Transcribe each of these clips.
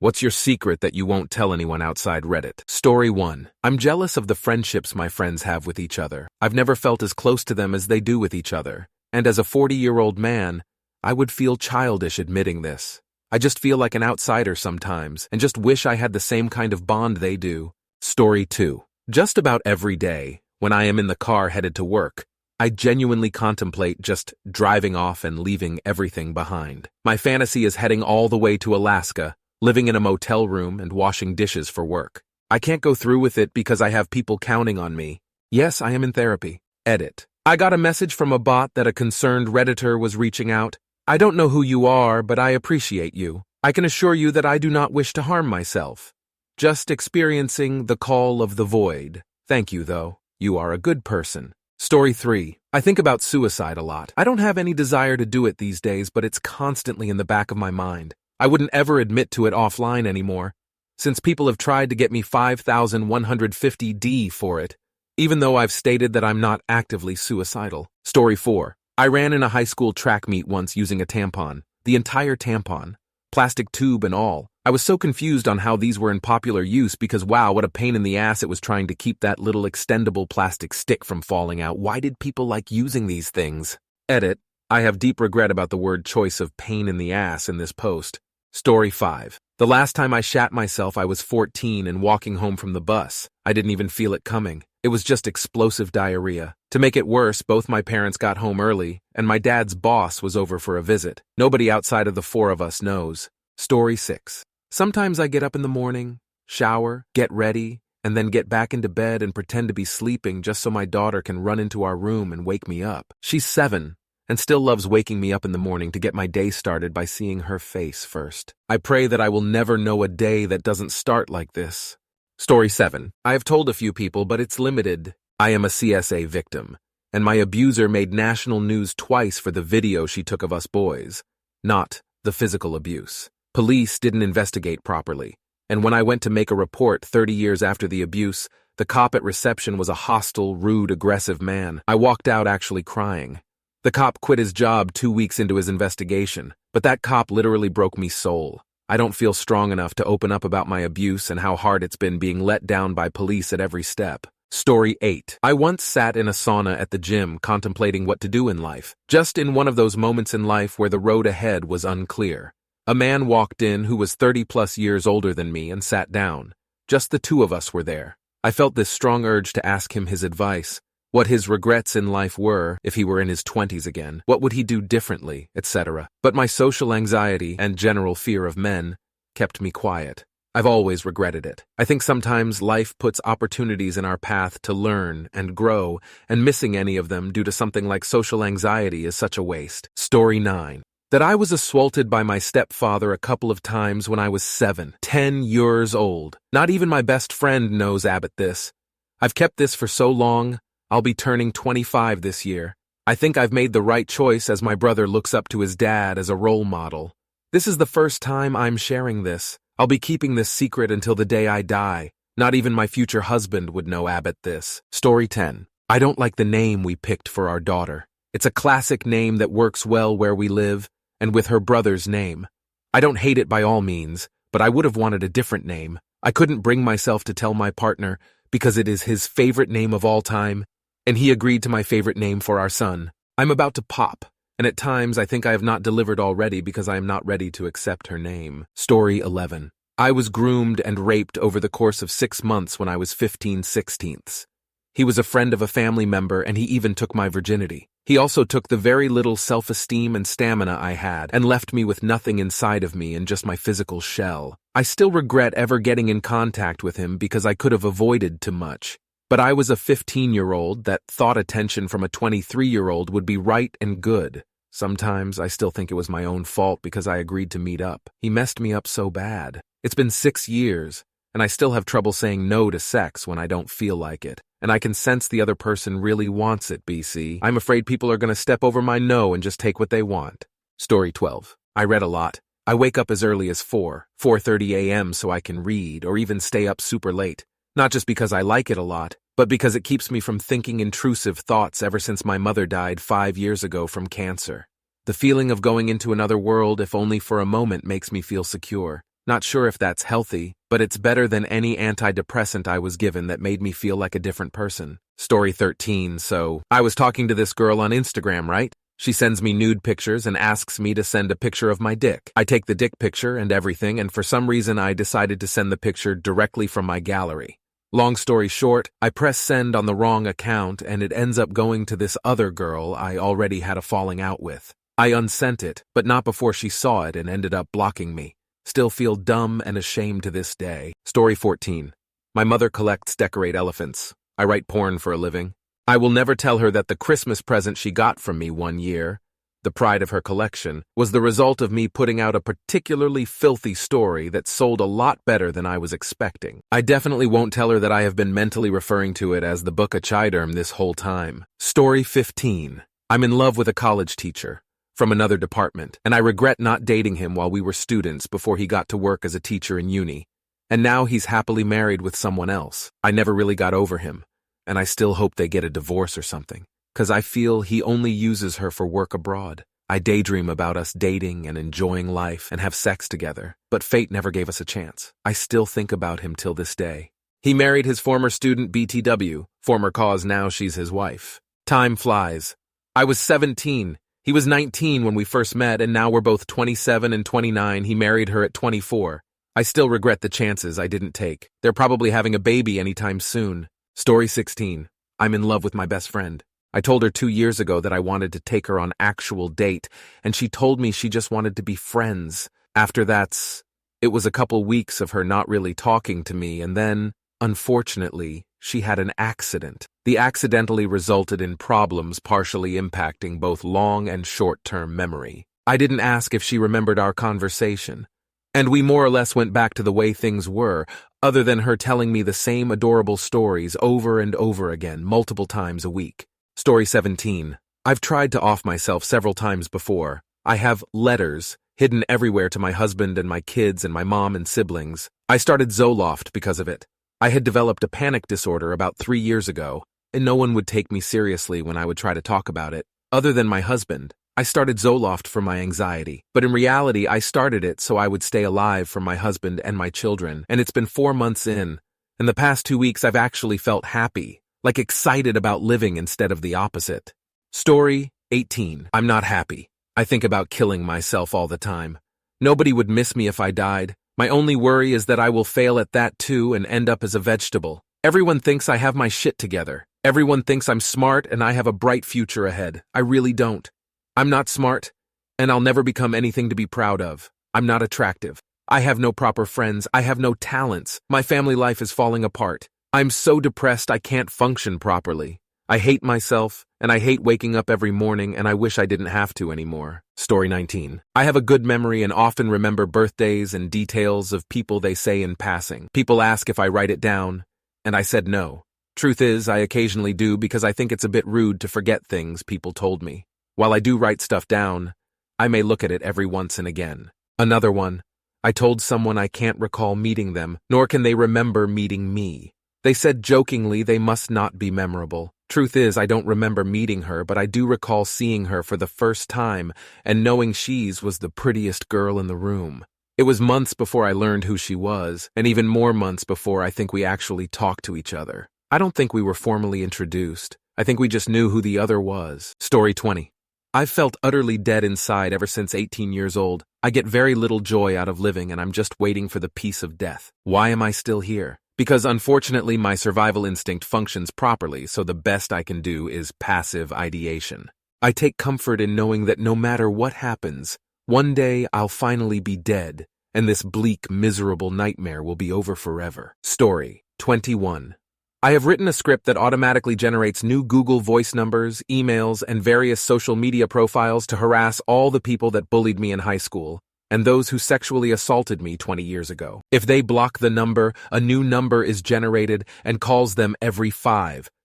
What's your secret that you won't tell anyone outside Reddit? Story 1. I'm jealous of the friendships my friends have with each other. I've never felt as close to them as they do with each other. And as a 40-year-old man, I would feel childish admitting this. I just feel like an outsider sometimes, and just wish I had the same kind of bond they do. Story 2. Just about every day, when I am in the car headed to work, I genuinely contemplate just driving off and leaving everything behind. My fantasy is heading all the way to Alaska, living in a motel room and washing dishes for work. I can't go through with it because I have people counting on me. Yes, I am in therapy. Edit. I got a message from a bot that a concerned Redditor was reaching out. I don't know who you are, but I appreciate you. I can assure you that I do not wish to harm myself. Just experiencing the call of the void. Thank you, though. You are a good person. Story 3. I think about suicide a lot. I don't have any desire to do it these days, but it's constantly in the back of my mind. I wouldn't ever admit to it offline anymore, since people have tried to get me 5,150D for it, even though I've stated that I'm not actively suicidal. Story 4. I ran in a high school track meet once using a tampon. The entire tampon. Plastic tube and all. I was so confused on how these were in popular use because wow, what a pain in the ass it was trying to keep that little extendable plastic stick from falling out. Why did people like using these things? Edit. I have deep regret about the word choice of pain in the ass in this post. Story 5. The last time I shat myself, I was 14 and walking home from the bus. I didn't even feel it coming. It was just explosive diarrhea. To make it worse, both my parents got home early, and my dad's boss was over for a visit. Nobody outside of the four of us knows. Story 6. Sometimes I get up in the morning, shower, get ready, and then get back into bed and pretend to be sleeping just so my daughter can run into our room and wake me up. She's 7. And still loves waking me up in the morning to get my day started by seeing her face first. I pray that I will never know a day that doesn't start like this. Story 7. I have told a few people, but it's limited. I am a CSA victim, and my abuser made national news twice for the video she took of us boys, not the physical abuse. Police didn't investigate properly, and when I went to make a report 30 years after the abuse, the cop at reception was a hostile, rude, aggressive man. I walked out actually crying. The cop quit his job 2 weeks into his investigation, but that cop literally broke me soul. I don't feel strong enough to open up about my abuse and how hard it's been being let down by police at every step. Story 8. I once sat in a sauna at the gym contemplating what to do in life, just in one of those moments in life where the road ahead was unclear. A man walked in who was 30+ years older than me and sat down. Just the two of us were there. I felt this strong urge to ask him his advice. What his regrets in life were, if he were in his 20s again, what would he do differently, etc. But my social anxiety and general fear of men kept me quiet. I've always regretted it. I think sometimes life puts opportunities in our path to learn and grow, and missing any of them due to something like social anxiety is such a waste. Story 9. That I was assaulted by my stepfather a couple of times when I was 10 years old. Not even my best friend knows Abbott this. I've kept this for so long. I'll be turning 25 this year. I think I've made the right choice as my brother looks up to his dad as a role model. This is the first time I'm sharing this. I'll be keeping this secret until the day I die. Not even my future husband would know Abbott this. Story 10. I don't like the name we picked for our daughter. It's a classic name that works well where we live, and with her brother's name. I don't hate it by all means, but I would have wanted a different name. I couldn't bring myself to tell my partner because it is his favorite name of all time, and he agreed to my favorite name for our son. I'm about to pop, and at times I think I have not delivered already because I am not ready to accept her name. Story 11. I was groomed and raped over the course of 6 months when I was 15/16. He was a friend of a family member, and he even took my virginity. He also took the very little self-esteem and stamina I had and left me with nothing inside of me and just my physical shell. I still regret ever getting in contact with him because I could have avoided too much. But I was a 15-year-old that thought attention from a 23-year-old would be right and good. Sometimes I still think it was my own fault because I agreed to meet up. He messed me up so bad. It's been 6 years, and I still have trouble saying no to sex when I don't feel like it. And I can sense the other person really wants it, BC. I'm afraid people are going to step over my no and just take what they want. Story 12. I read a lot. I wake up as early as 4:30 a.m. so I can read or even stay up super late. Not just because I like it a lot, but because it keeps me from thinking intrusive thoughts ever since my mother died 5 years ago from cancer. The feeling of going into another world, if only for a moment, makes me feel secure. Not sure if that's healthy, but it's better than any antidepressant I was given that made me feel like a different person. Story 13. So, I was talking to this girl on Instagram, right? She sends me nude pictures and asks me to send a picture of my dick. I take the dick picture and everything, and for some reason I decided to send the picture directly from my gallery. Long story short, I press send on the wrong account and it ends up going to this other girl I already had a falling out with. I unsent it, but not before she saw it and ended up blocking me. Still feel dumb and ashamed to this day. Story 14. My mother collects decorate elephants. I write porn for a living. I will never tell her that the Christmas present she got from me one year, the pride of her collection, was the result of me putting out a particularly filthy story that sold a lot better than I was expecting. I definitely won't tell her that I have been mentally referring to it as the Book of Chiderm this whole time. Story 15. I'm in love with a college teacher from another department, and I regret not dating him while we were students before he got to work as a teacher in uni. And now he's happily married with someone else. I never really got over him, and I still hope they get a divorce or something, 'cause I feel he only uses her for work abroad. I daydream about us dating and enjoying life and have sex together, but fate never gave us a chance. I still think about him till this day. He married his former student BTW, former cause now she's his wife. Time flies. I was 17. He was 19 when we first met, and now we're both 27 and 29. He married her at 24. I still regret the chances I didn't take. They're probably having a baby anytime soon. Story 16. I'm in love with my best friend. I told her 2 years ago that I wanted to take her on actual date, and she told me she just wanted to be friends. After that, it was a couple weeks of her not really talking to me, and then, unfortunately, she had an accident. The accidentally resulted in problems partially impacting both long and short-term memory. I didn't ask if she remembered our conversation, and we more or less went back to the way things were, other than her telling me the same adorable stories over and over again, multiple times a week. Story 17. I've tried to off myself several times before. I have letters hidden everywhere to my husband and my kids and my mom and siblings. I started Zoloft because of it. I had developed a panic disorder about 3 years ago, and no one would take me seriously when I would try to talk about it, other than my husband. I started Zoloft for my anxiety, but in reality I started it so I would stay alive for my husband and my children, and it's been 4 months in, and the past 2 weeks I've actually felt happy, like excited about living instead of the opposite. Story 18. I'm not happy. I think about killing myself all the time. Nobody would miss me if I died. My only worry is that I will fail at that too and end up as a vegetable. Everyone thinks I have my shit together. Everyone thinks I'm smart and I have a bright future ahead. I really don't. I'm not smart, and I'll never become anything to be proud of. I'm not attractive. I have no proper friends. I have no talents. My family life is falling apart. I'm so depressed I can't function properly. I hate myself, and I hate waking up every morning, and I wish I didn't have to anymore. Story 19. I have a good memory and often remember birthdays and details of people they say in passing. People ask if I write it down, and I said no. Truth is, I occasionally do because I think it's a bit rude to forget things people told me. While I do write stuff down, I may look at it every once and again. Another one. I told someone I can't recall meeting them, nor can they remember meeting me. They said jokingly they must not be memorable. Truth is, I don't remember meeting her, but I do recall seeing her for the first time and knowing she's was the prettiest girl in the room. It was months before I learned who she was, and even more months before I think we actually talked to each other. I don't think we were formally introduced. I think we just knew who the other was. Story 20. I've felt utterly dead inside ever since 18 years old. I get very little joy out of living, and I'm just waiting for the peace of death. Why am I still here? Because unfortunately my survival instinct functions properly, so the best I can do is passive ideation. I take comfort in knowing that no matter what happens, one day I'll finally be dead, and this bleak, miserable nightmare will be over forever. Story 21. I have written a script that automatically generates new Google Voice numbers, emails, and various social media profiles to harass all the people that bullied me in high school, and those who sexually assaulted me 20 years ago. If they block the number, a new number is generated and calls them every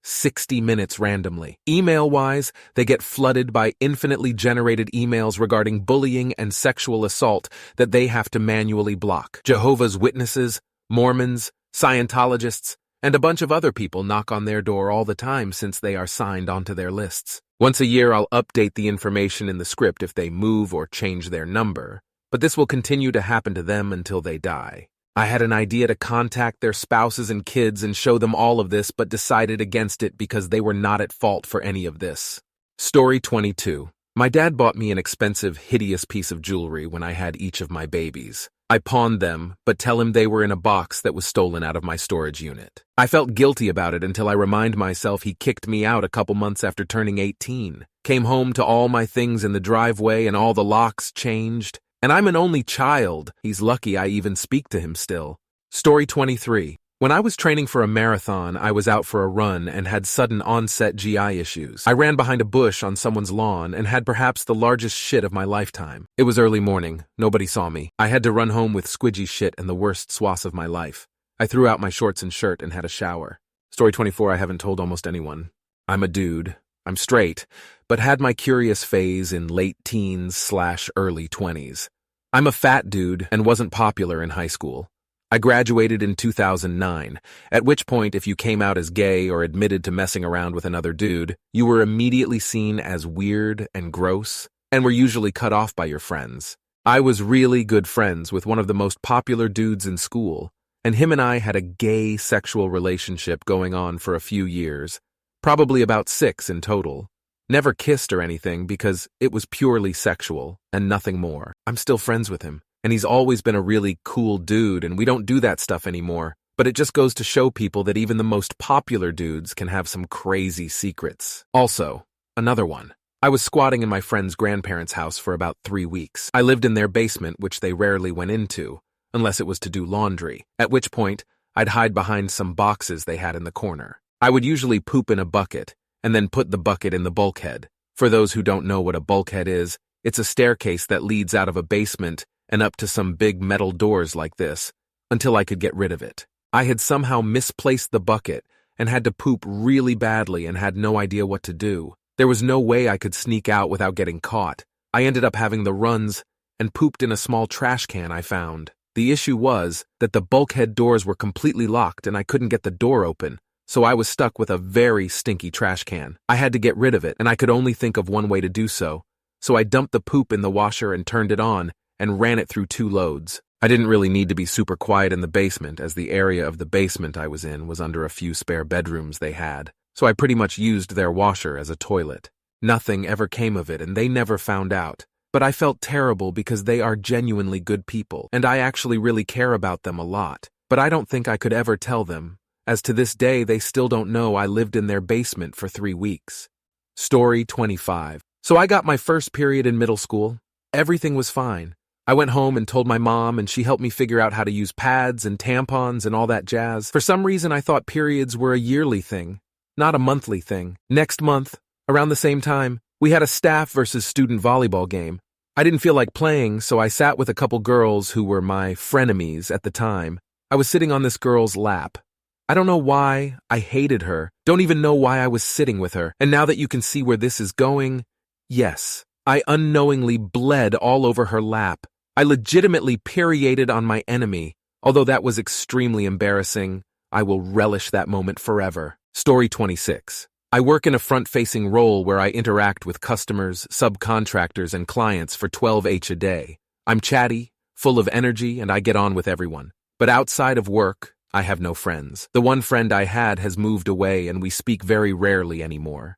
60 minutes randomly. Email-wise, they get flooded by infinitely generated emails regarding bullying and sexual assault that they have to manually block. Jehovah's Witnesses, Mormons, Scientologists, and a bunch of other people knock on their door all the time since they are signed onto their lists. Once a year, I'll update the information in the script if they move or change their number, but this will continue to happen to them until they die. I had an idea to contact their spouses and kids and show them all of this, but decided against it because they were not at fault for any of this. Story 22. My dad bought me an expensive, hideous piece of jewelry when I had each of my babies. I pawned them, but tell him they were in a box that was stolen out of my storage unit. I felt guilty about it until I remind myself he kicked me out a couple months after turning 18. Came home to all my things in the driveway and all the locks changed. And I'm an only child. He's lucky I even speak to him still. Story 23. When I was training for a marathon, I was out for a run and had sudden onset GI issues. I ran behind a bush on someone's lawn and had perhaps the largest shit of my lifetime. It was early morning. Nobody saw me. I had to run home with squidgy shit and the worst swaths of my life. I threw out my shorts and shirt and had a shower. Story 24 I haven't told almost anyone. I'm a dude. I'm straight, but had my curious phase in late teens/early 20s. I'm a fat dude and wasn't popular in high school. I graduated in 2009, at which point if you came out as gay or admitted to messing around with another dude, you were immediately seen as weird and gross, and were usually cut off by your friends. I was really good friends with one of the most popular dudes in school, and him and I had a gay sexual relationship going on for a few years, probably about 6 in total. Never kissed or anything because it was purely sexual and nothing more. I'm still friends with him. And he's always been a really cool dude, and we don't do that stuff anymore. But it just goes to show people that even the most popular dudes can have some crazy secrets. Also, another one. I was squatting in my friend's grandparents' house for about 3 weeks. I lived in their basement, which they rarely went into, unless it was to do laundry, at which point I'd hide behind some boxes they had in the corner. I would usually poop in a bucket, and then put the bucket in the bulkhead. For those who don't know what a bulkhead is, it's a staircase that leads out of a basement and up to some big metal doors like this, until I could get rid of it. I had somehow misplaced the bucket and had to poop really badly and had no idea what to do. There was no way I could sneak out without getting caught. I ended up having the runs and pooped in a small trash can I found. The issue was that the bulkhead doors were completely locked and I couldn't get the door open, so I was stuck with a very stinky trash can. I had to get rid of it, and I could only think of one way to do so. So I dumped the poop in the washer and turned it on, and ran it through 2 loads. I didn't really need to be super quiet in the basement, as the area of the basement I was in was under a few spare bedrooms they had, so I pretty much used their washer as a toilet. Nothing ever came of it, and they never found out. But I felt terrible because they are genuinely good people, and I actually really care about them a lot. But I don't think I could ever tell them, as to this day they still don't know I lived in their basement for 3 weeks. Story 25. So I got my first period in middle school. Everything was fine. I went home and told my mom, and she helped me figure out how to use pads and tampons and all that jazz. For some reason, I thought periods were a yearly thing, not a monthly thing. Next month, around the same time, we had a staff versus student volleyball game. I didn't feel like playing, so I sat with a couple girls who were my frenemies at the time. I was sitting on this girl's lap. I don't know why I hated her, don't even know why I was sitting with her, and now that you can see where this is going, yes, I unknowingly bled all over her lap. I legitimately perioded on my enemy. Although that was extremely embarrassing, I will relish that moment forever. Story 26. I work in a front-facing role where I interact with customers, subcontractors, and clients for 12H a day. I'm chatty, full of energy, and I get on with everyone. But outside of work, I have no friends. The one friend I had has moved away, and we speak very rarely anymore.